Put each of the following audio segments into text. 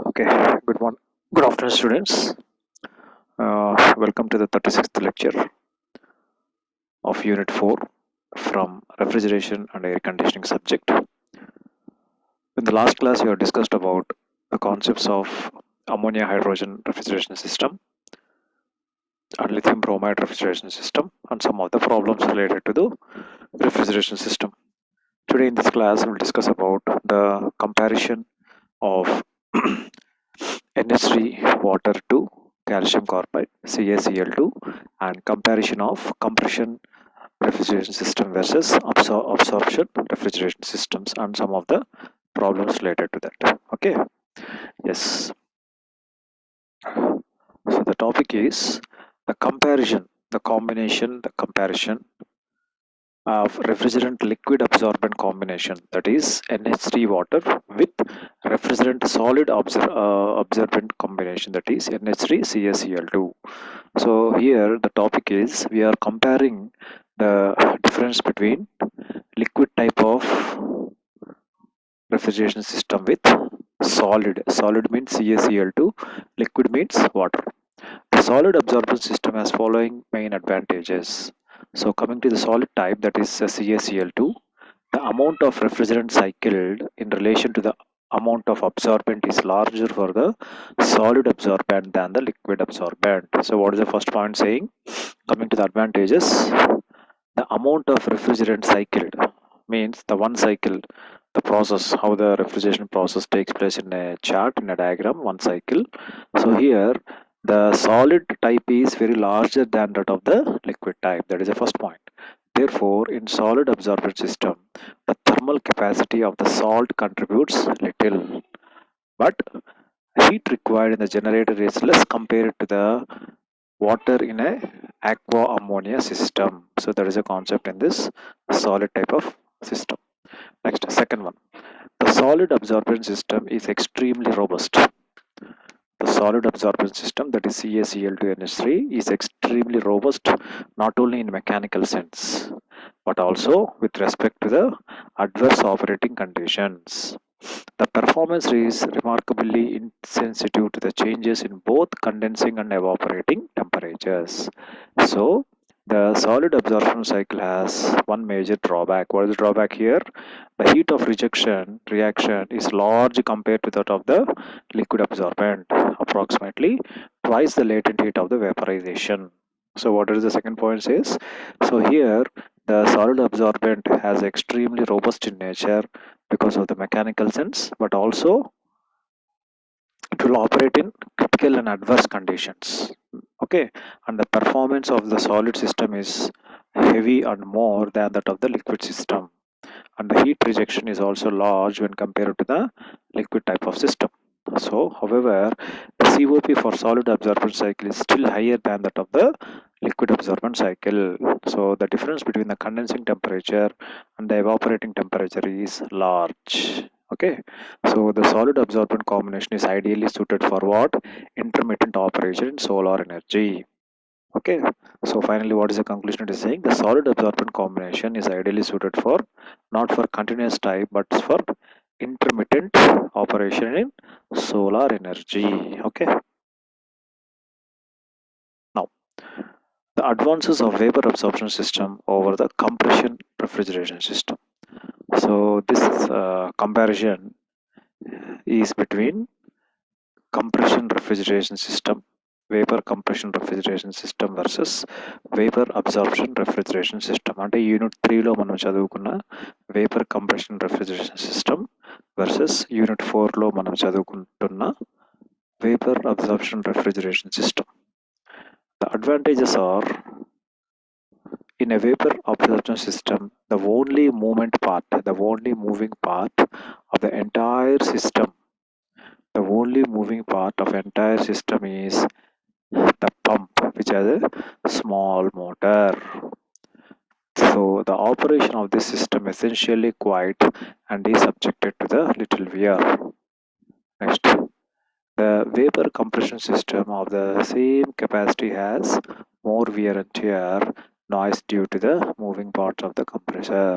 Okay, good morning, good afternoon, students. Welcome to the 36th lecture of Unit 4 from Refrigeration and Air Conditioning subject. In the last class, we have discussed about the concepts of ammonia hydrogen refrigeration system and lithium bromide refrigeration system and some of the problems related to the refrigeration system. Today in this class, we will discuss about the comparison of NH3 water to calcium carbide CaCl2 and comparison of compression refrigeration system versus absorption refrigeration systems and some of the problems related to that. Okay, yes. So the topic is the comparison, the comparison of refrigerant liquid absorbent combination, that is NH3 water with refrigerant solid absorbent combination, that is NH3 CaCl2. So here the topic is we are comparing the difference between liquid type of refrigeration system with solid means CaCl2, liquid means water. The solid absorption system has following main advantages. So coming to the solid type, that is CaCl2, the amount of refrigerant cycled in relation to the amount of absorbent is larger for the solid absorbent than the liquid absorbent. So what is the first point saying? Coming to the advantages, the amount of refrigerant cycled means the one cycle, the process, how the refrigeration process takes place in a chart, in a diagram, one cycle. So here the solid type is very larger than that of the liquid type. That is the first point. Therefore, in solid absorbent system, the thermal capacity of the salt contributes little, but heat required in the generator is less compared to the water in a aqua ammonia system. So that is a concept in this solid type of system. Next, second one, the solid absorption system is extremely robust. The solid absorption system, that is CaCl2 NH3, is extremely robust not only in mechanical sense but also with respect to the adverse operating conditions. The performance is remarkably insensitive to the changes in both condensing and evaporating temperatures. So, the solid absorption cycle has one major drawback. What is the drawback here? The heat of reaction is large compared to that of the liquid absorbent, approximately twice the latent heat of the vaporization. So, what is the second point says? So, here the solid absorbent has extremely robust in nature because of the mechanical sense, but also it will operate in critical and adverse conditions. Okay, and the performance of the solid system is heavy and more than that of the liquid system, and the heat rejection is also large when compared to the liquid type of system. So, however, the COP for solid absorption cycle is still higher than that of the liquid absorption cycle. So, the difference between the condensing temperature and the evaporating temperature is large. Okay, so the solid absorbent combination is ideally suited for what? Intermittent operation in solar energy. Okay, so finally, what is the conclusion? It is saying the solid absorbent combination is ideally suited for not for continuous type but for intermittent operation in solar energy. Okay, now the advances of vapor absorption system over the compression refrigeration system. So this comparison is between compression refrigeration system, vapor compression refrigeration system versus vapor absorption refrigeration system. అంటే unit 3లో మనం చదువుకున్న vapour compression refrigeration system versus unit 4లో మనం చదువుకుంటున్న vapour absorption refrigeration system. The advantages are, in a vapor absorption system, the only moving part of the entire system, the only moving part of entire system is the pump, which has a small motor. So the operation of this system essentially quiet and is subjected to the little wear. Next, the vapor compression system of the same capacity has more wear and tear, noise due to the moving parts of the compressor.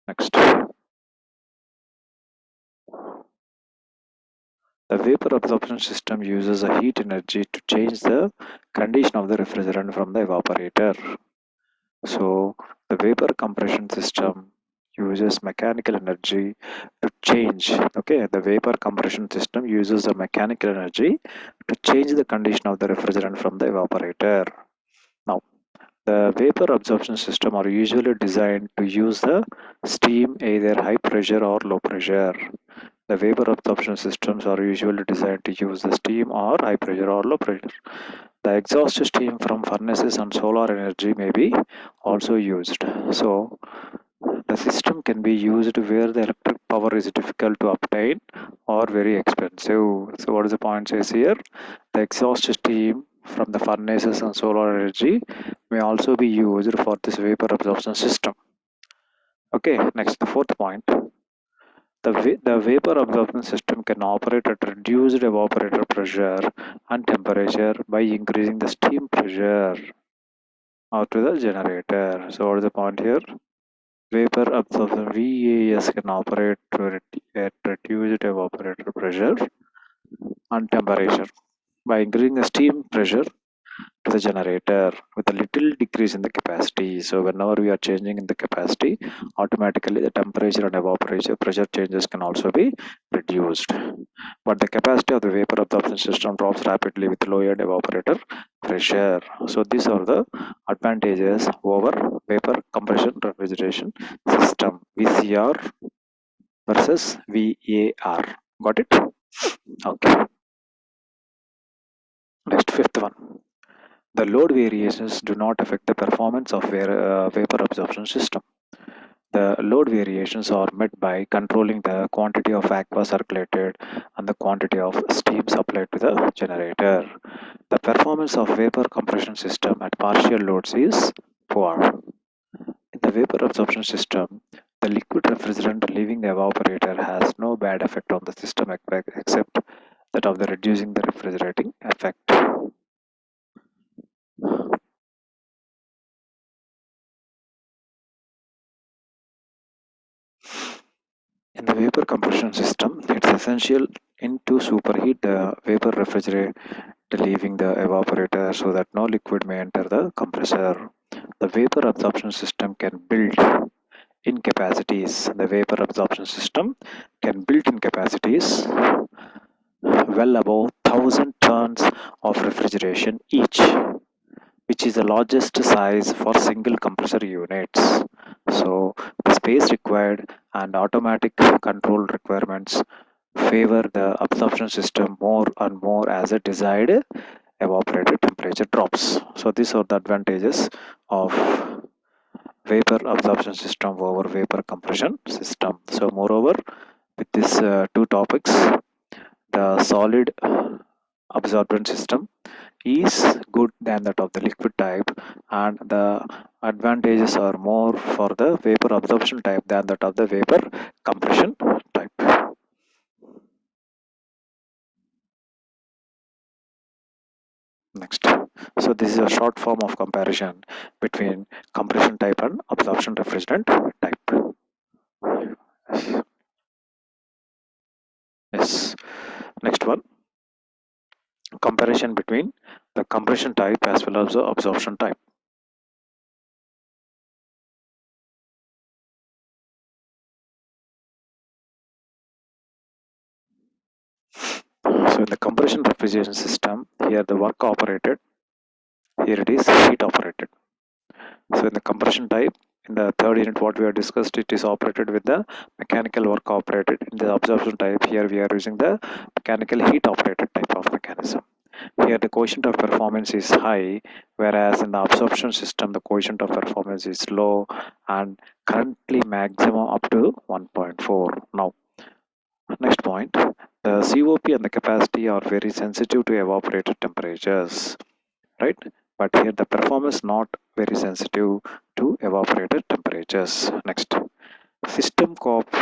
Next, The vapor absorption system uses a heat energy to change the condition of the refrigerant from the evaporator. So the vapor compression system uses mechanical energy to change. Okay, the vapor compression system uses the mechanical energy to change the condition of the refrigerant from the evaporator. Now, the vapor absorption system are usually designed to use the steam either high pressure or low pressure. The vapor absorption systems are usually designed to use the steam or high pressure or low pressure. The exhaust steam from furnaces and solar energy may be also used. So the system can be used where the electric power is difficult to obtain or very expensive. So what is the point says here? The exhaust steam from the furnaces and solar energy may also be used for this vapor absorption system. Okay, next the fourth point. The vapor absorption system can operate at reduced evaporator pressure and temperature by increasing the steam pressure out to the generator. So what is the point here? Vapor absorption VAS can operate at reduced evaporator pressure and temperature by increasing the steam pressure to the generator with a little decrease in the capacity. So whenever we are changing in the capacity, automatically the temperature and evaporation pressure changes can also be reduced. But the capacity of the vapor absorption system drops rapidly with lowered evaporator pressure. So these are the advantages over vapor compression refrigeration system, VCR versus VAR. Got it? Okay. Next, fifth one. The load variations do not affect the performance of vapor absorption system. The load variations are met by controlling the quantity of aqua circulated and the quantity of steam supplied to the generator. The performance of vapor compression system at partial loads is poor. In the vapor absorption system, the liquid refrigerant leaving the evaporator has no bad effect on the system except that of the reducing the refrigerating effect. In the vapor compression system, it's essential to superheat the vapor refrigerant leaving the evaporator so that no liquid may enter the compressor. The vapor absorption system can build in capacities. The vapor absorption system can build in capacities well above 1000 tons of refrigeration each, which is the largest size for single compressor units. So the space required and automatic control requirements favor the absorption system more and more as a desired evaporator temperature drops. So these are the advantages of vapor absorption system over vapor compression system. So moreover, with these two topics, the solid absorbent system is good than that of the liquid type, and the advantages are more for the vapor absorption type than that of the vapor compression type. Next, so this is a short form of comparison between compression type and absorption refrigerant type. Yes. Yes. Next one, comparison between the compression type as well as the absorption type. So in the compression refrigeration system, here the work operated, here it is heat operated. So in the compression type, in the third unit what we have discussed, it is operated with the mechanical work operated. In the absorption type, here we are using the mechanical heat operated type of mechanism. Here the quotient of performance is high, whereas in the absorption system the quotient of performance is low and currently maximum up to 1.4. Now next point, the COP and the capacity are very sensitive to evaporator temperatures, right? But here the performance not very sensitive to evaporator temperatures. Next, system COP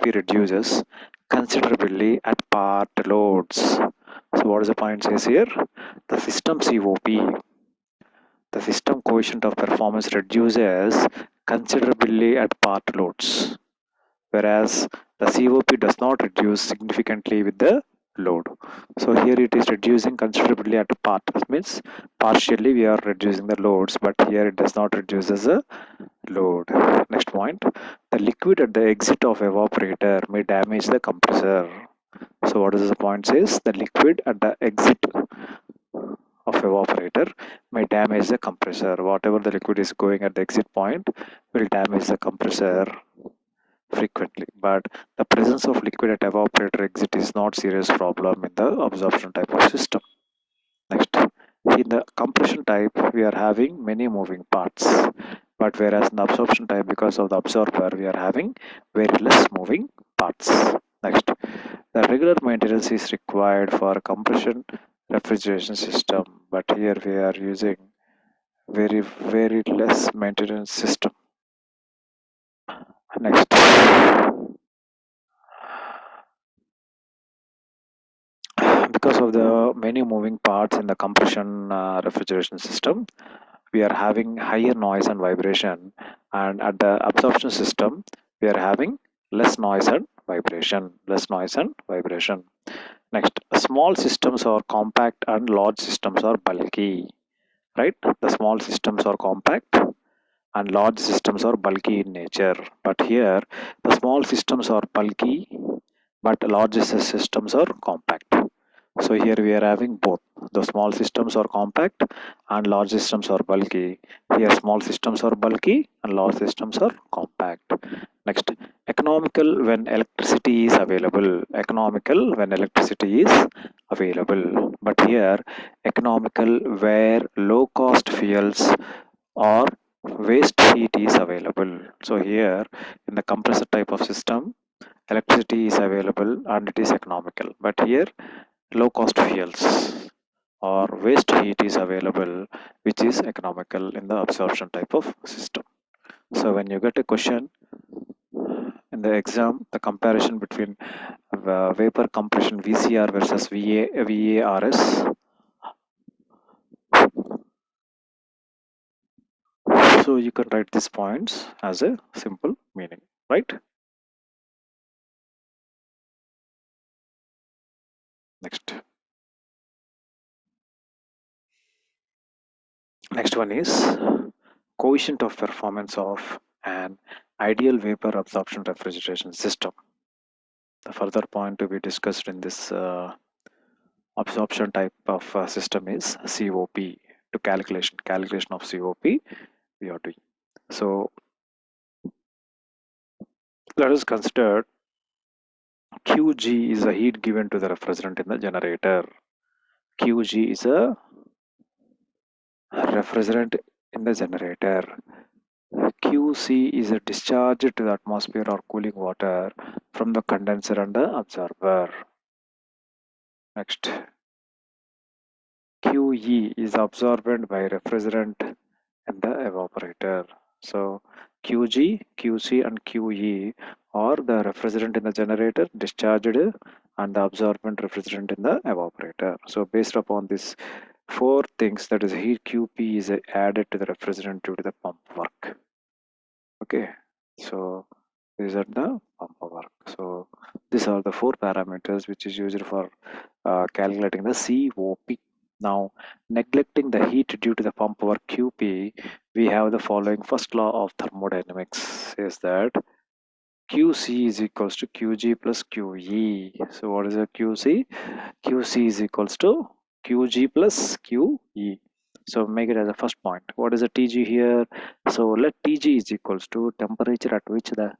reduces considerably at part loads. So what is the point says here? The system COP, the system coefficient of performance reduces considerably at part loads, whereas the COP does not reduce significantly with the load. So here it is reducing considerably at a part, means partially we are reducing the loads, but here it does not reduce as a load. Next point, the liquid at the exit of evaporator may damage the compressor. So what is the point says? The liquid at the exit of evaporator may damage the compressor. Whatever the liquid is going at the exit point will damage the compressor frequently, but the presence of liquid at evaporator exit is not serious problem in the absorption type of system. Next, in the compression type we are having many moving parts, but whereas in the absorption type, because of the absorber, we are having very less moving parts. Next, the regular maintenance is required for a compression refrigeration system, but here we are using very less maintenance system. Next, because of the many moving parts in the compression refrigeration system, we are having higher noise and vibration, and at the absorption system we are having less noise and vibration. Next, small systems are compact and large systems are bulky, right? The small systems are compact and large systems are bulky in nature, but here the small systems are bulky but large systems are compact. So here we are having both. The small systems are compact and large systems are bulky. Here small systems are bulky and large systems are compact. Next, economical when electricity is available. Economical when electricity is available. But here economical where low cost fuels or waste heat is available. So here in the compressor type of system, electricity is available and it is economical. But here low cost fuels or waste heat is available, which is economical in the absorption type of system. So when you get a question in the exam, the comparison between vapor compression VCR versus VARS, so you can write these points as a simple meaning, right? Next one is coefficient of performance of an ideal vapor absorption refrigeration system. The further point to be discussed in this absorption type of system is COP. To calculation of COP we are doing. So let us consider QG is a heat given to the refrigerant in the generator. QG is a refrigerant in the generator. QC is a discharge to the atmosphere or cooling water from the condenser and the absorber. Next, QE is absorbed by refrigerant and the evaporator. So QG, QC and QE are the refrigerant in the generator discharged and the absorbent refrigerant in the evaporator. So based upon these four things, that is heat QP is added to the refrigerant due to the pump work. Okay, so these are the pump work. So these are the four parameters which is used for calculating the COP. Now, neglecting the heat due to the pump work QP, we have the following first law of thermodynamics says that QC is equals to QG plus QE. So what is a QC? QC is equals to QG plus QE. So make it as a first point. What is a TG here? So let TG is equals to temperature at which the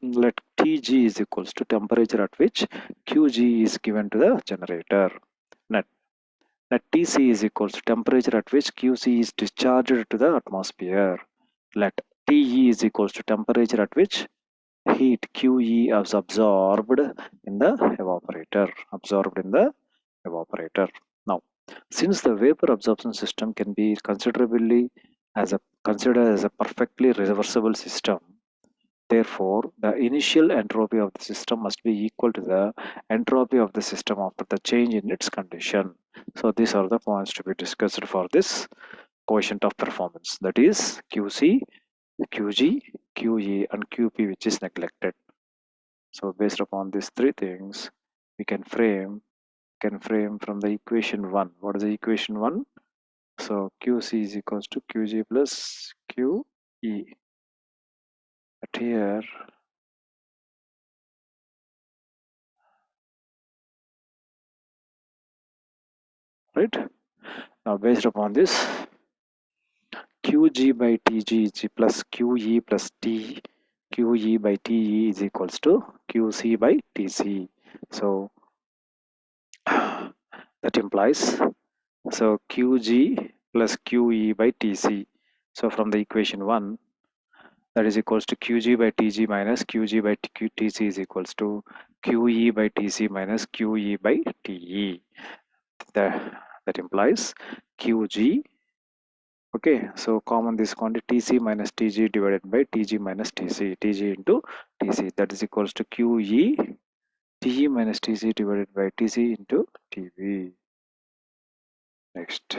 let TG is equals to temperature at which QG is given to the generator. Let Tc is equals to temperature at which Qc is discharged to the atmosphere. Let Te is equals to temperature at which heat QE is absorbed in the evaporator. Now, since the vapor absorption system can be considered as a perfectly reversible system, therefore, the initial entropy of the system must be equal to the entropy of the system after the change in its condition. So these are the points to be discussed for this coefficient of performance, that is QC, QG, QE and QP, which is neglected. So based upon these three things, we can frame from the equation 1. What is the equation 1? So QC is equals to QG plus QE. But here, right? Now based upon this, QG by TG is plus QE plus T. QE by TE is equals to QC by TC. So that implies QG plus QE by TC. So from the equation 1, that is equals to QG by TG minus QG by TC is equals to QE by TC minus QE by TE. That implies QG. Okay, so common this quantity TC minus TG divided by TG minus TG into TC, that is equals to QE TE minus TC divided by TC into TB. Next,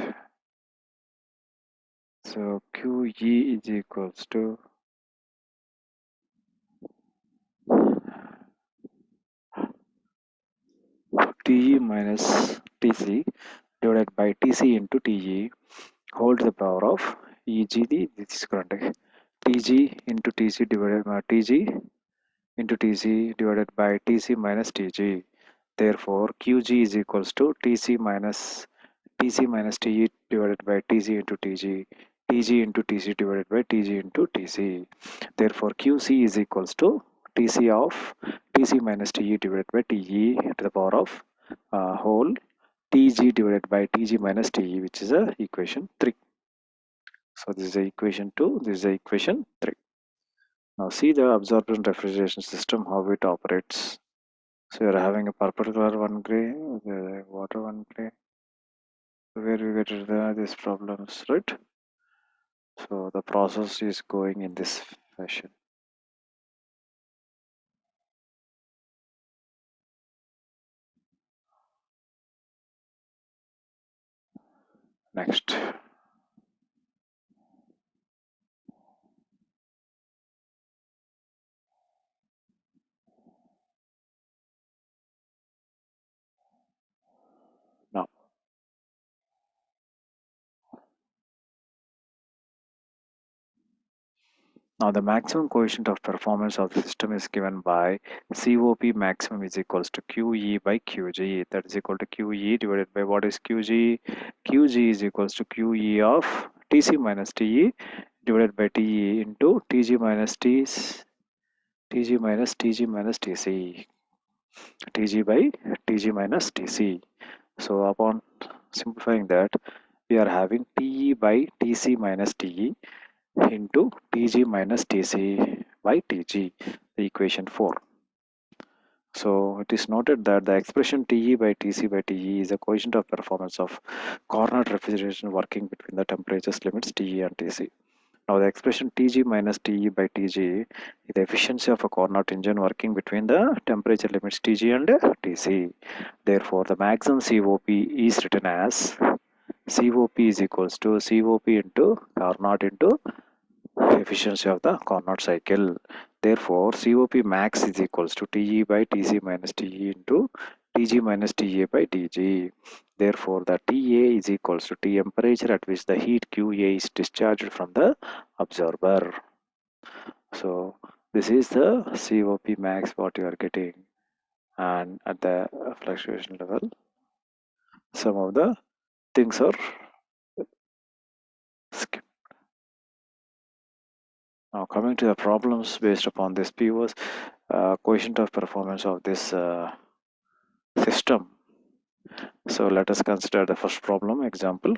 so QE is equals to TE minus TC divided by TC into TE whole to the power of EG, this is current, TG into TC divided by TG into TC divided by TC minus TG. Therefore, QG is equals to TC minus TE divided by TC into TG into TC divided by TG into TC. Therefore, QC is equals to TC of TC minus TE divided by TE to the power of whole TG divided by TG minus TE, which is equation 3. So this is equation 2, this is equation 3. Now see the absorption refrigeration system, how it operates. So you are having a purple color one gray, the water one gray. Where we get these problems, right? So the process is going in this fashion. Next. Now, the maximum coefficient of performance of the system is given by COP maximum is equals to QE by QG. That is equal to QE divided by what is QG? QG is equals to QE of TC minus TE divided by TE into TG minus TG minus TC. TG by TG minus TC. So upon simplifying that, we are having TE by TC minus TE into TG minus TC by TG, the equation 4. So it is noted that the expression TE by TC by TE is a coefficient of performance of Carnot refrigeration working between the temperatures limits TE and TC. Now the expression TG minus TE by TG is the efficiency of a Carnot engine working between the temperature limits TG and TC. Therefore, the maximum COP is written as COP is equals to COP into Carnot into efficiency of the Carnot cycle. Therefore, COP max is equals to TE by TC minus TE into TG minus TA by TG. Therefore, the TA is equals to temperature at which the heat QA is discharged from the absorber. So, this is the COP max what you are getting, and at the fluctuation level, some of the things are skipped. Now, coming to the problems based upon this POs, coefficient of performance of this system. So let us consider the first problem example.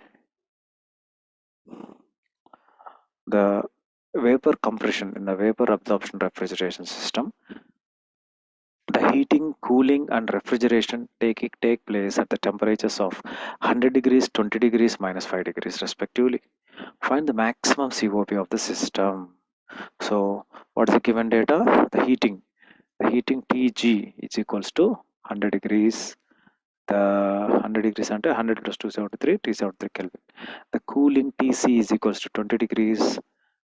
The vapor compression in the vapor absorption refrigeration system. The heating, cooling and refrigeration take place at the temperatures of 100 degrees, 20 degrees, minus 5 degrees respectively. Find the maximum COP of the system. So what is the given data? The heating TG is equals to 100 degrees. The 100 degrees and 100 plus 273 373 Kelvin. The cooling TC is equals to 20 degrees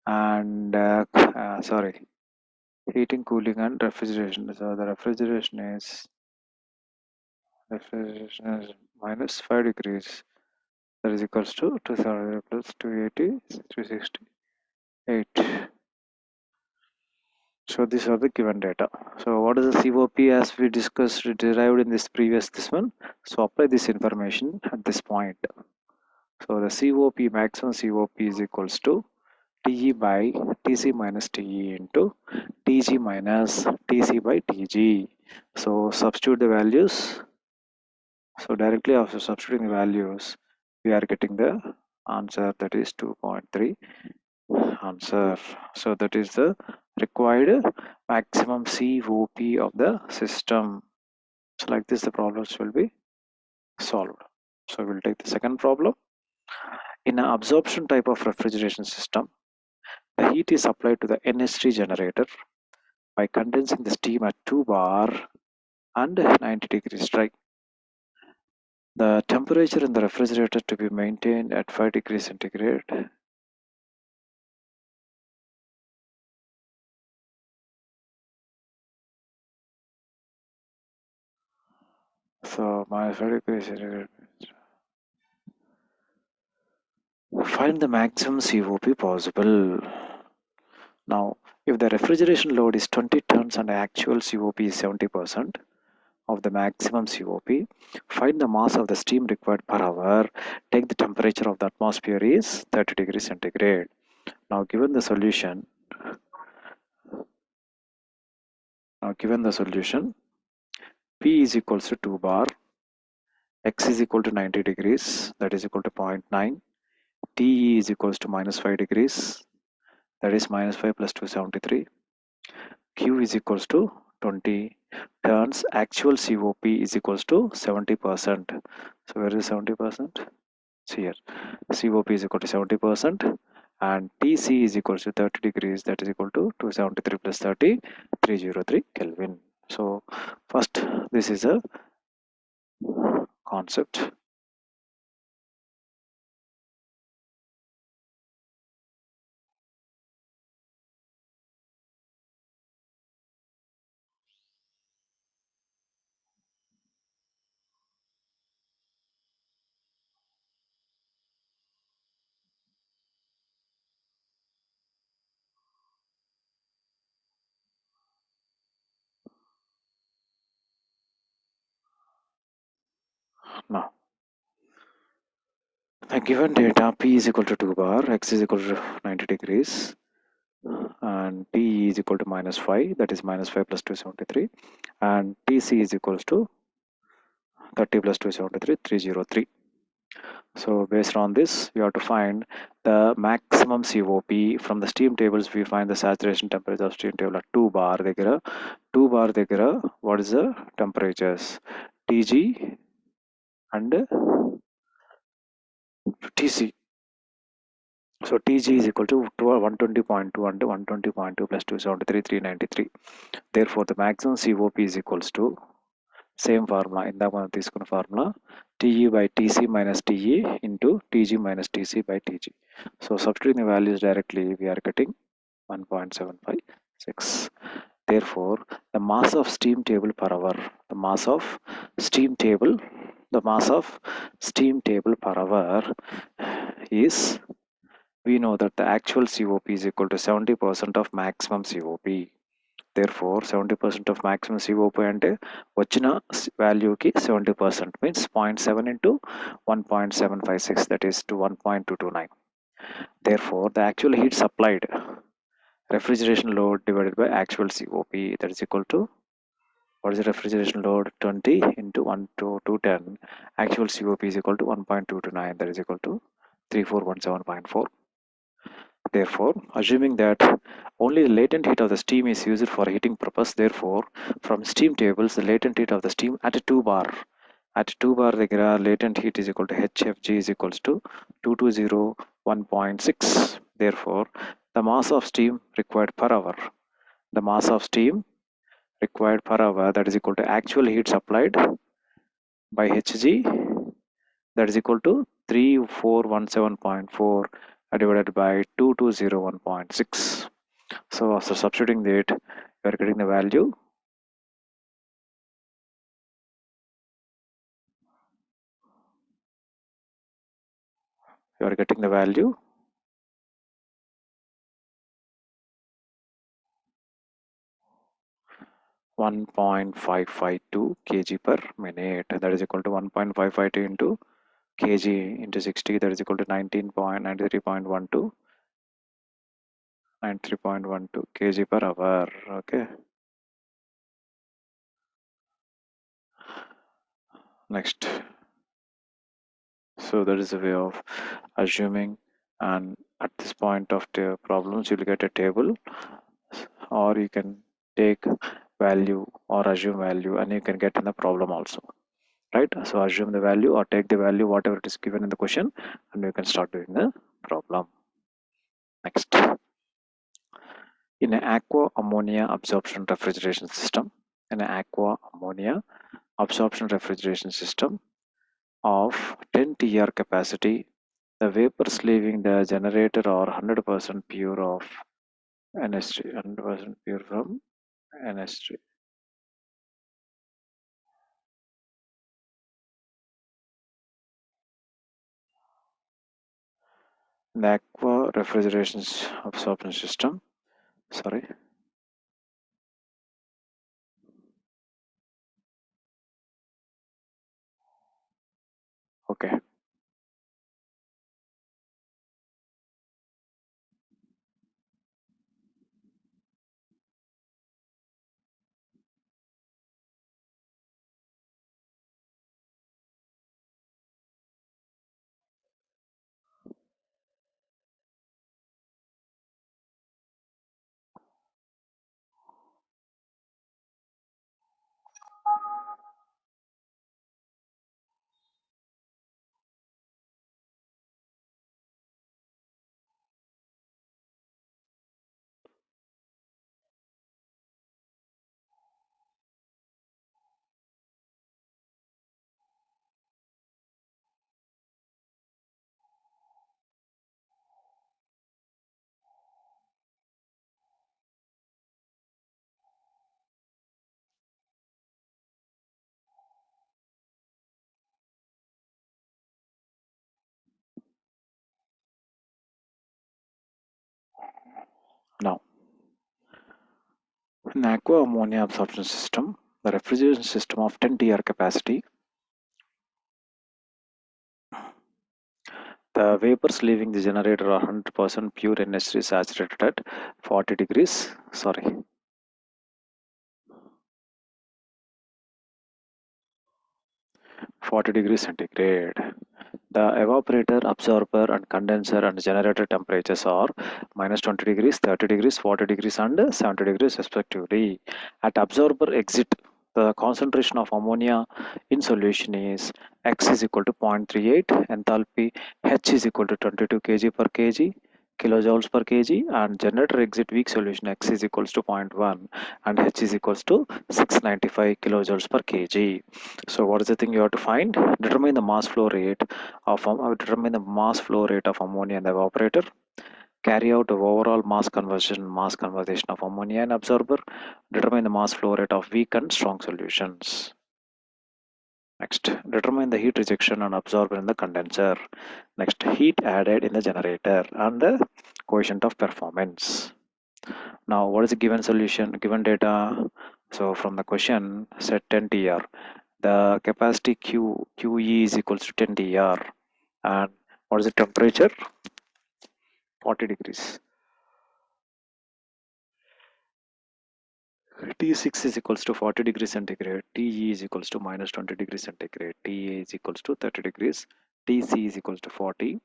and heating, cooling, and refrigeration. So the refrigeration is minus 5 degrees. That is equals to 270 plus 280, 368. So these are the given data. So what is the COP as we discussed derived in this one? So apply this information at this point. So the COP maximum COP is equals to TE by TC minus TE into TG minus TC by TG. So substitute the values. So directly after substituting the values, we are getting the answer, that is 2.3 answer. So that is the required maximum COP of the system. So like this the problems will be solved. So we'll take the second problem. In an absorption type of refrigeration system, the heat is applied to the Nh3 generator by condensing the steam at 2 bar and 90 degrees, right? The temperature in the refrigerator to be maintained at 5 degrees centigrade. So minus 5 degrees centigrade. Find the maximum COP possible. Now, if the refrigeration load is 20 tons and the actual COP is 70% of the maximum COP, find the mass of the steam required per hour. Take the temperature of the atmosphere is 30 degrees centigrade. Now, given the solution, P is equals to 2 bar, X is equal to 90 degrees, that is equal to 0.9, TE is equals to minus 5 degrees, that is minus 5 plus 273, Q is equals to 20, turns actual COP is equals to 70%. So where is 70%? See here, COP is equal to 70% and TC is equals to 30 degrees, that is equal to 273 plus 30, 303 Kelvin. So first, this is a concept. Now, the given data P is equal to 2 bar, X is equal to 90 degrees, and T is equal to minus 5, that is minus 5 plus 273, and TC is equals to 30 plus 273, 303. So based on this, we have to find the maximum COP. From the steam tables, we find the saturation temperature of steam table at 2 bar. 2 bar, what is the temperatures? TG and TC. So TG is equal to 120.2 and 120.2 plus 273, 393. Therefore, the maximum COP is equals to same formula. In that one, this formula TE by TC minus TE into TG minus TC by TG. So substituting the values directly, we are getting 1.756. Therefore, the mass of steam table per hour, the mass of steam table per hour is, we know that the actual COP is equal to 70% of maximum COP. Therefore, 70% of maximum COP ante vachina value ki 70% means 0.7 into 1.756, that is to 1.229. Therefore, the actual heat supplied, refrigeration load divided by actual COP, that is equal to, what is the refrigeration load? 20 into 1 to 210. Actual COP is equal to 1.229, that is equal to 3417.4. Therefore, assuming that only the latent heat of the steam is used for heating purpose, therefore, from steam tables, the latent heat of the steam at 2 bar, the latent heat is equal to HFG is equals to 2201.6. Therefore, the mass of steam required per hour, that is equal to actual heat supplied by Hg, that is equal to 3417.4 divided by 2201.6. So after substituting that, You are getting the value. You are getting the value. 1.552 kg per minute. That is equal to 1.552 into kg into 60. That is equal to 19.93.12. 93.12 kg per hour. Okay. Next. So that is a way of assuming, and at this point of the problems, you'll get a table, or you can take value or assume value, and you can get in the problem also, right? So assume the value or take the value, whatever it is given in the question, and you can start doing the problem. Next. In an aqua ammonia absorption refrigeration system, in an aqua ammonia absorption refrigeration system of 10 TR capacity, the vapors leaving the generator are 100% pure of NH3, 100% pure from NH3. The aqua refrigeration absorption system, sorry, okay. Now, in aqua ammonia absorption system, the refrigeration system of 10 TR capacity, the vapors leaving the generator are 100% pure NH3 saturated at 40 degrees, sorry, 40 degrees centigrade. The evaporator, absorber, and condenser and generator temperatures are minus 20 degrees, 30 degrees, 40 degrees, and 70 degrees respectively. At absorber exit, the concentration of ammonia in solution is X is equal to 0.38, enthalpy H is equal to 22 kg per kg, kilojoules per kg, and generator exit weak solution X is equals to 0.1 and H is equals to 695 kilojoules per kg. So what is the thing you have to find? Determine the mass flow rate of ammonia in the evaporator. Carry out the overall mass conversion of ammonia in absorber. Determine the mass flow rate of weak and strong solutions. Next, determine the heat rejection and absorber in the condenser. Next, heat added in the generator and the coefficient of performance. Now, what is the given solution, given data? So from the question, set 10 TR. The capacity QE is equals to 10 TR. And what is the temperature? 40 degrees. T6 is equals to 40 degrees centigrade, TE is equals to minus 20 degrees centigrade, TA is equals to 30 degrees, TC is equals to 40,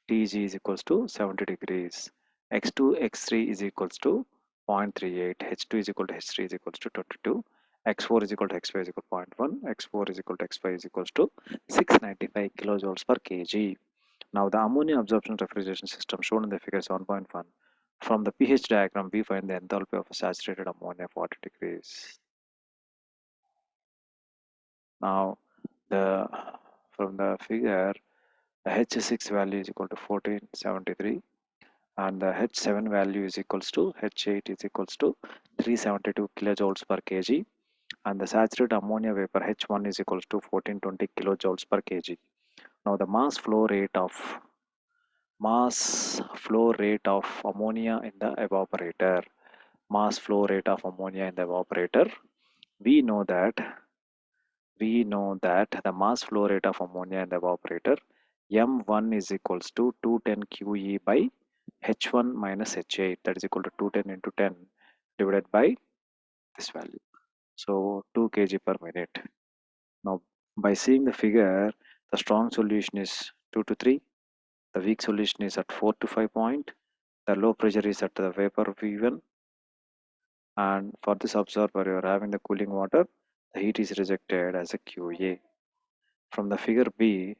TG is equals to 70 degrees, X2, X3 is equals to 0.38, H2 is equal to H3 is equals to 22, X4 is equal to X5 is equal to 0.1, X4 is equal to X5 is equals to 695 kilojoules per kg. Now the ammonia absorption refrigeration system shown in the figure 7.1. From the pH diagram, we find the enthalpy of a saturated ammonia 40 degrees. Now, the from the figure, the H6 value is equal to 1473 and the H7 value is equals to H8 is equals to 372 kilojoules per kg, and the saturated ammonia vapor H1 is equals to 1420 kilojoules per kg. Now the mass flow rate of ammonia in the evaporator. Mass flow rate of ammonia in the evaporator. We know that the mass flow rate of ammonia in the evaporator M1 is equals to 210 QE by H1 minus H8, that is equal to 210 into 10 divided by this value. So 2 kg per minute. Now by seeing the figure, the strong solution is 2 to 3, the weak solution is at 4 to 5 point, the low pressure is at the vapor V1, and for this absorber you are having the cooling water, the heat is rejected as a QA. From the figure B,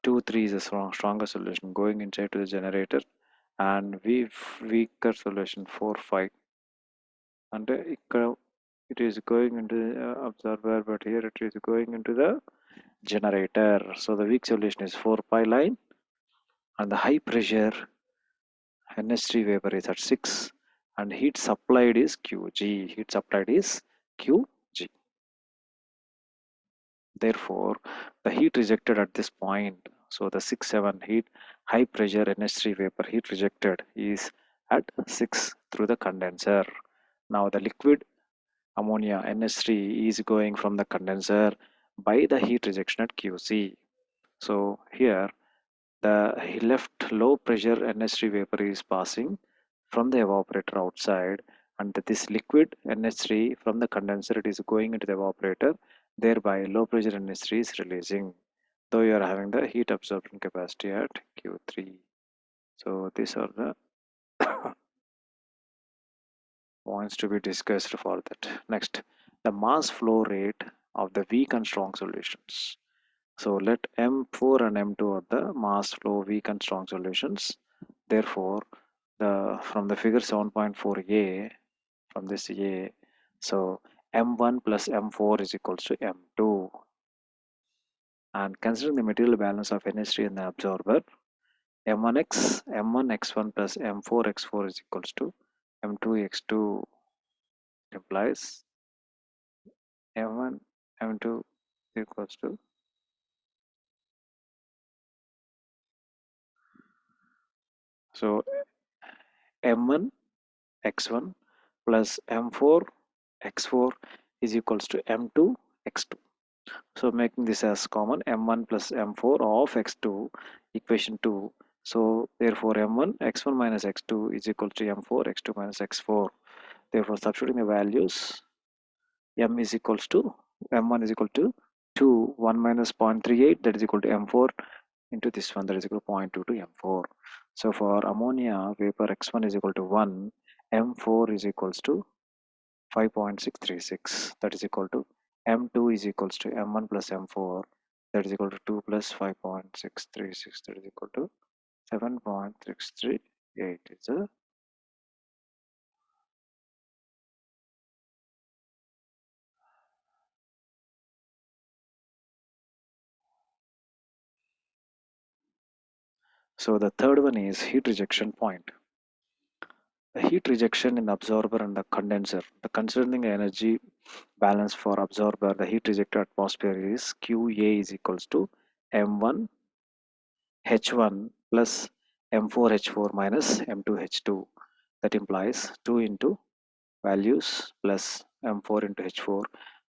2 3 is a stronger solution going inside to the generator, and weaker solution 4 5, and it is going into the absorber, but here it is going into the generator. So the weak solution is 4 pi line, and the high pressure NH3 vapor is at 6, and heat supplied is QG. Heat supplied is QG. Therefore, the heat rejected at this point, so the 6 7 heat high pressure NH3 vapor heat rejected is at 6 through the condenser. Now the liquid ammonia NH3 is going from the condenser by the heat rejection at QC. So here the left low pressure NH3 vapor is passing from the evaporator outside, and this liquid NH3 from the condenser it is going into the evaporator, thereby low pressure NH3 is releasing, though you are having the heat absorption capacity at Q3. So these are the points to be discussed for that. Next, the mass flow rate of the weak and strong solutions. So let M4 and M2 are the mass flow weak and strong solutions. Therefore, from the figure 7.4a, from this A, so M1 plus M4 is equals to M2. And considering the material balance of NH3 in the absorber, M1x1 plus M4x4 is equals to M2x2, implies M1 M2 equals to, so M1 x1 plus M4 x4 is equals to M2 x2. So making this as common, M1 plus M4 of x2, equation 2. So therefore M1 x1 minus x2 is equal to M4 x2 minus x4. Therefore substituting the values, M is equals to M1 is equal to 2, 1 minus 0.38, that is equal to M4 into this one, that is equal to 0.2 to M4. So for ammonia vapor x1 is equal to 1, M4 is equals to 5.636, that is equal to M2 is equals to M1 plus M4, that is equal to 2 plus 5.636, that is equal to 7.638 is a, so the third one is heat rejection point. The heat rejection in the absorber and the condenser. The considering the energy balance for absorber, the heat rejected atmosphere is QA is equals to M1 H1 plus M4 H4 minus M2 H2. That implies 2 into values plus M4 into H4,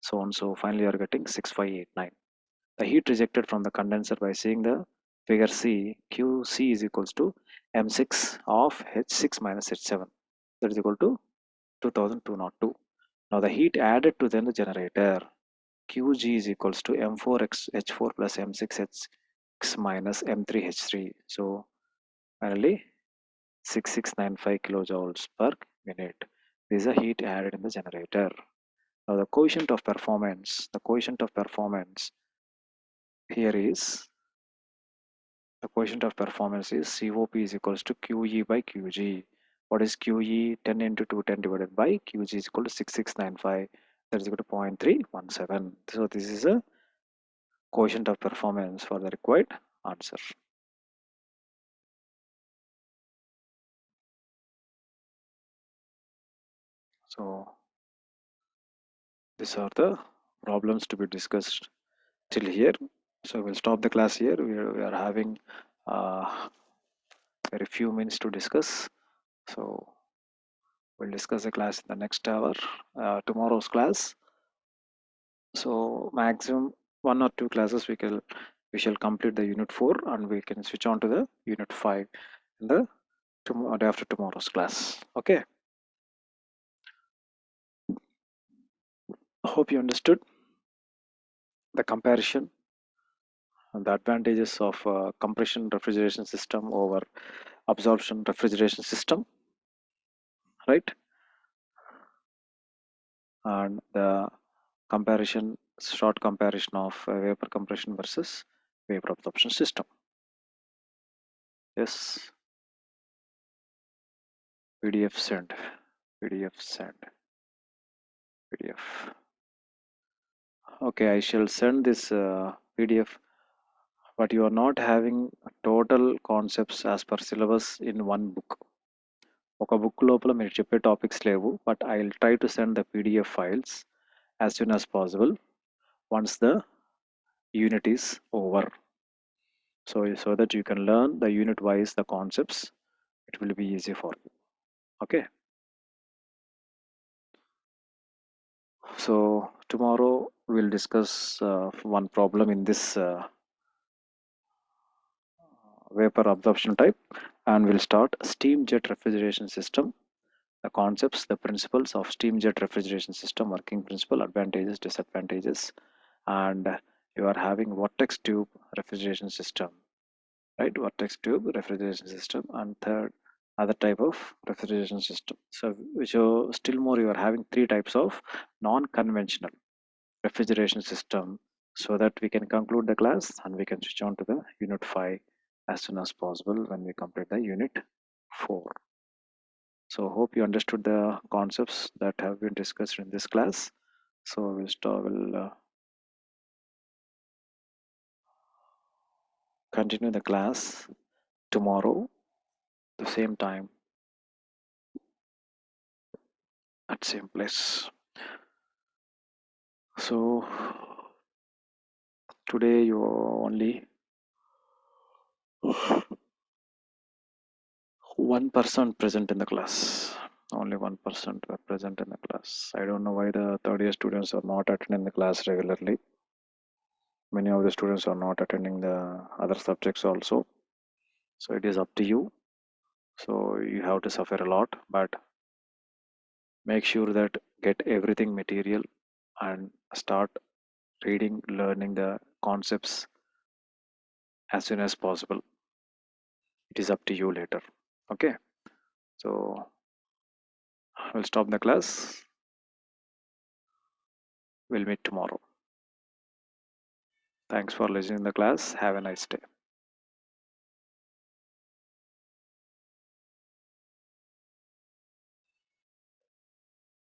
so on. So finally you are getting 6589. The heat rejected from the condenser by seeing the figure C, QC is equals to M6 of H6 minus H7, that is equal to 2202. Now the heat added to then the generator, QG is equals to M4H4 plus M6H6 minus M3H3. So finally 6695 kilojoules per minute. This is a heat added in the generator. Now the coefficient of performance here is, the coefficient of performance is COP is equals to QE by QG. What is QE? 10 into 210 divided by QG is equal to 6695, that is equal to 0.317. So this is a coefficient of performance for the required answer. So these are the problems to be discussed till here. So we'll stop the class here. We are having very few minutes to discuss. So we'll discuss the class in the next hour, tomorrow's class. So maximum 1 or 2 classes we shall complete the unit 4 and we can switch on to the unit 5 in the day after tomorrow's class. Okay. Hope you understood the comparison and the advantages of compression refrigeration system over absorption refrigeration system, right? And the short comparison of vapor compression versus vapor absorption system. Yes. PDF send. Okay, I shall send this PDF, but you are not having total concepts as per syllabus in one book. ఒక book లోపల మీరు చెప్పే topics లేవు, but I will try to send the PDF files as soon as possible once the unit is over, so that you can learn the unit wise the concepts. It will be easy for you. Okay, so tomorrow we'll discuss one problem in this vapor absorption type, and we'll start steam jet refrigeration system, the concepts, the principles of steam jet refrigeration system, working principle, advantages, disadvantages, and you are having vortex tube refrigeration system, right? Vortex tube refrigeration system, and third other type of refrigeration system. So still more you are having 3 types of non-conventional refrigeration system, so that we can conclude the class and we can switch on to the unit 5 as soon as possible when we complete the unit 4. So hope you understood the concepts that have been discussed in this class. So we'll continue the class tomorrow the same time at same place. So today you are only 1% present in the class. Only 1% were present in the class. I don't know why the third year students are not attending the class regularly. Many of the students are not attending the other subjects also. So it is up to you. So you have to suffer a lot, but make sure that get everything material and start reading, learning the concepts as soon as possible. It is up to you later. Okay. So we'll stop the class. We'll meet tomorrow. Thanks for listening to the class. Have a nice day.